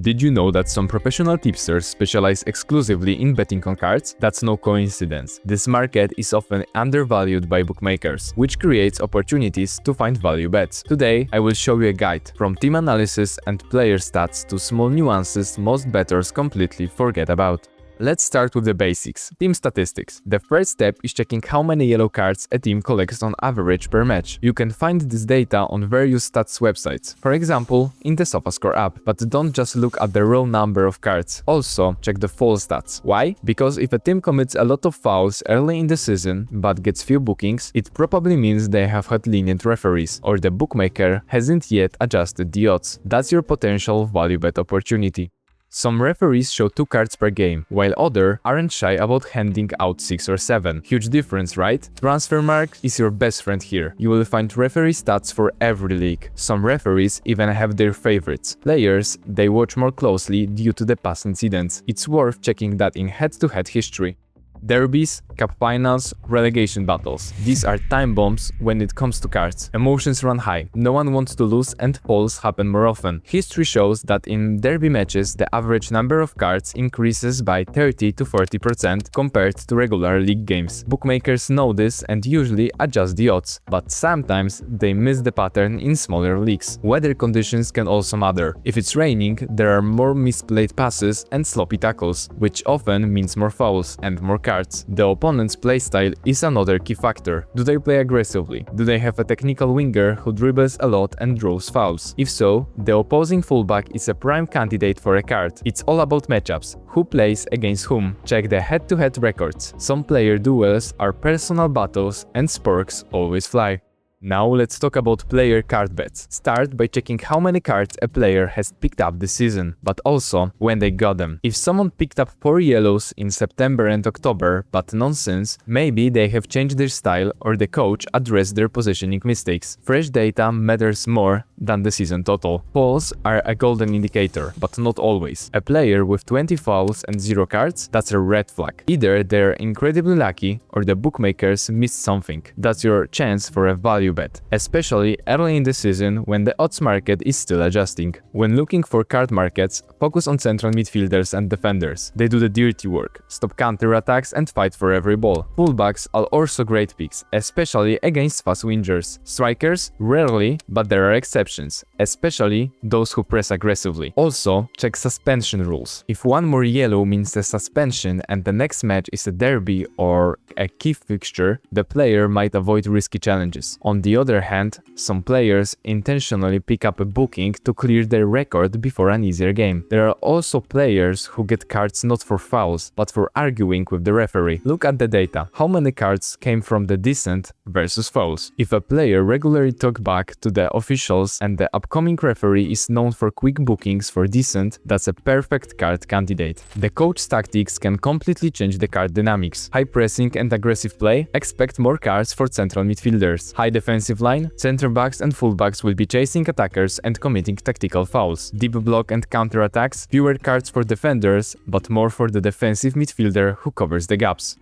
Did you know that some professional tipsters specialize exclusively in betting on cards? That's no coincidence. This market is often undervalued by bookmakers, which creates opportunities to find value bets. Today, I will show you a guide from team analysis and player stats to small nuances most bettors completely forget about. Let's start with the basics. Team statistics. The first step is checking how many yellow cards a team collects on average per match. You can find this data on various stats websites, for example, in the SofaScore app. But don't just look at the raw number of cards. Also, check the fall stats. Why? Because if a team commits a lot of fouls early in the season but gets few bookings, it probably means they have had lenient referees, or the bookmaker hasn't yet adjusted the odds. That's your potential value bet opportunity. Some referees show 2 cards per game, while others aren't shy about handing out 6 or 7. Huge difference, right? Transfermarkt is your best friend here. You will find referee stats for every league. Some referees even have their favorites. Players they watch more closely due to the past incidents. It's worth checking that in head-to-head history. Derbies, cup finals, relegation battles. These are time bombs when it comes to cards. Emotions run high, no one wants to lose and falls happen more often. History shows that in derby matches the average number of cards increases by 30 to 40% compared to regular league games. Bookmakers know this and usually adjust the odds, but sometimes they miss the pattern in smaller leagues. Weather conditions can also matter. If it's raining, there are more misplayed passes and sloppy tackles, which often means more fouls and more cards. The opponent's playstyle is another key factor. Do they play aggressively? Do they have a technical winger who dribbles a lot and draws fouls? If so, the opposing fullback is a prime candidate for a card. It's all about matchups. Who plays against whom? Check the head-to-head records. Some player duels are personal battles and sparks always fly. Now let's talk about player card bets. Start by checking how many cards a player has picked up this season, but also when they got them. If someone picked up 4 yellows in September and October, but nonsense, maybe they have changed their style or the coach addressed their positioning mistakes. Fresh data matters more than the season total. Falls are a golden indicator, but not always. A player with 20 fouls and 0 cards, that's a red flag. Either they're incredibly lucky or the bookmakers missed something. That's your chance for a value bet, especially early in the season when the odds market is still adjusting. When looking for card markets, focus on central midfielders and defenders. They do the dirty work, stop counter-attacks and fight for every ball. Fullbacks are also great picks, especially against fast wingers. Strikers? Rarely, but there are exceptions, especially those who press aggressively. Also, check suspension rules. If one more yellow means a suspension and the next match is a derby or a key fixture, the player might avoid risky challenges. On the other hand, some players intentionally pick up a booking to clear their record before an easier game. There are also players who get cards not for fouls, but for arguing with the referee. Look at the data. How many cards came from the dissent versus fouls? If a player regularly talks back to the officials and the upcoming referee is known for quick bookings for dissent, that's a perfect card candidate. The coach's tactics can completely change the card dynamics. High pressing and aggressive play? Expect more cards for central midfielders. High defensive line? Center backs and fullbacks will be chasing attackers and committing tactical fouls. Deep block and counter attacks? Fewer cards for defenders, but more for the defensive midfielder who covers the gaps.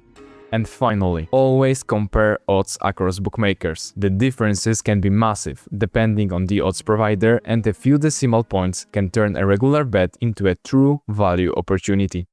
And finally, always compare odds across bookmakers. The differences can be massive, depending on the odds provider, and a few decimal points can turn a regular bet into a true value opportunity.